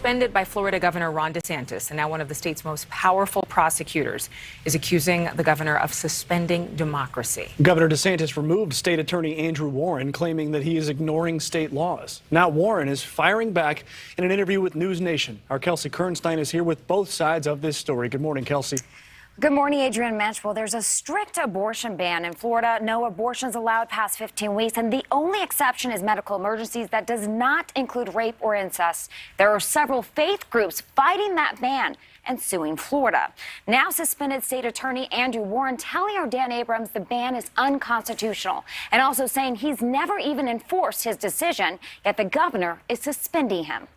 suspended by Florida Governor Ron DeSantis, and now one of the state's most powerful prosecutors is accusing the governor of suspending democracy. Governor DeSantis removed State Attorney Andrew Warren, claiming that he is ignoring state laws. Now Warren is firing back in an interview with NewsNation. Our Kelsey Kernstein is here with both sides of this story. Good morning, Kelsey. Good morning, Adrian Mensch. Well, there's a strict abortion ban in Florida. No abortions allowed past 15 weeks. And the only exception is medical emergencies. That does not include rape or incest. There are several faith groups fighting that ban and suing Florida. Now suspended State Attorney Andrew Warren telling our Dan Abrams the ban is unconstitutional and also saying he's never even enforced his decision, yet the governor is suspending him.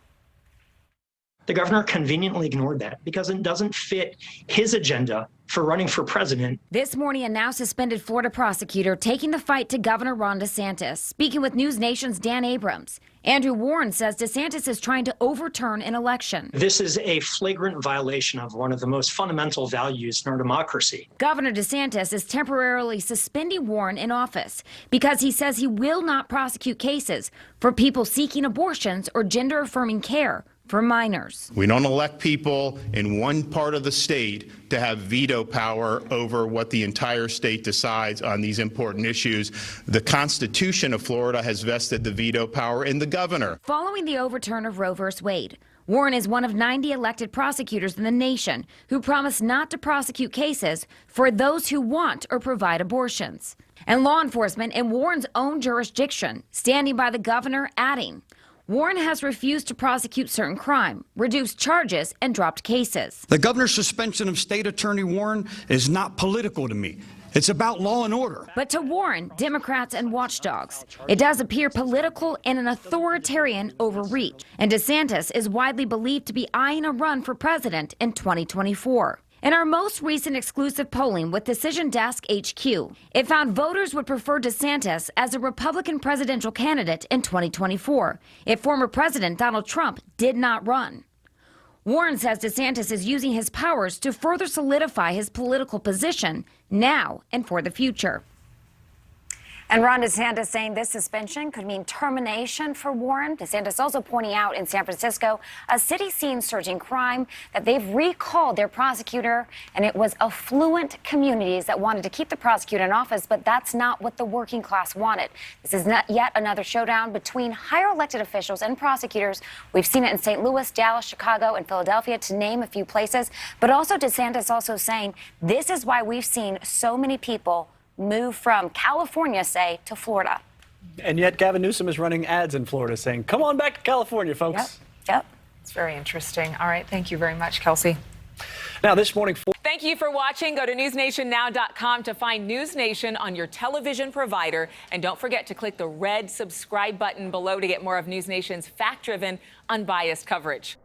The governor conveniently ignored that because it doesn't fit his agenda for running for president. This morning, a now suspended Florida prosecutor taking the fight to Governor Ron DeSantis. Speaking with NewsNation's Dan Abrams, Andrew Warren says DeSantis is trying to overturn an election. This is a flagrant violation of one of the most fundamental values in our democracy. Governor DeSantis is temporarily suspending Warren in office because he says he will not prosecute cases for people seeking abortions or gender-affirming care for minors. We don't elect people in one part of the state to have veto power over what the entire state decides on these important issues. The Constitution of Florida has vested the veto power in the governor. Following the overturn of Roe v. Wade, Warren is one of 90 elected prosecutors in the nation who promised not to prosecute cases for those who want or provide abortions. And law enforcement in Warren's own jurisdiction standing by the governor, adding, Warren has refused to prosecute certain crime, reduced charges, and dropped cases. The governor's suspension of State Attorney Warren is not political to me. It's about law and order. But to Warren, Democrats, and watchdogs, it does appear political and an authoritarian overreach. And DeSantis is widely believed to be eyeing a run for president in 2024. In our most recent exclusive polling with Decision Desk HQ, it found voters would prefer DeSantis as a Republican presidential candidate in 2024 if former President Donald Trump did not run. Warren says DeSantis is using his powers to further solidify his political position now and for the future. And Ron DeSantis saying this suspension could mean termination for Warren. DeSantis also pointing out in San Francisco, a city seen surging crime, that they've recalled their prosecutor, and it was affluent communities that wanted to keep the prosecutor in office, but that's not what the working class wanted. This is not yet another showdown between higher elected officials and prosecutors. We've seen it in St. Louis, Dallas, Chicago, and Philadelphia, to name a few places. But also DeSantis also saying this is why we've seen so many people move from California, say, to Florida. And yet Gavin Newsom is running ads in Florida saying, come on back to California, folks. Yep. It's very interesting. All right. Thank you very much, Kelsey. Now this morning. Thank you for watching. Go to newsnationnow.com to find NewsNation on your television provider. And don't forget to click the red subscribe button below to get more of NewsNation's fact-driven, unbiased coverage.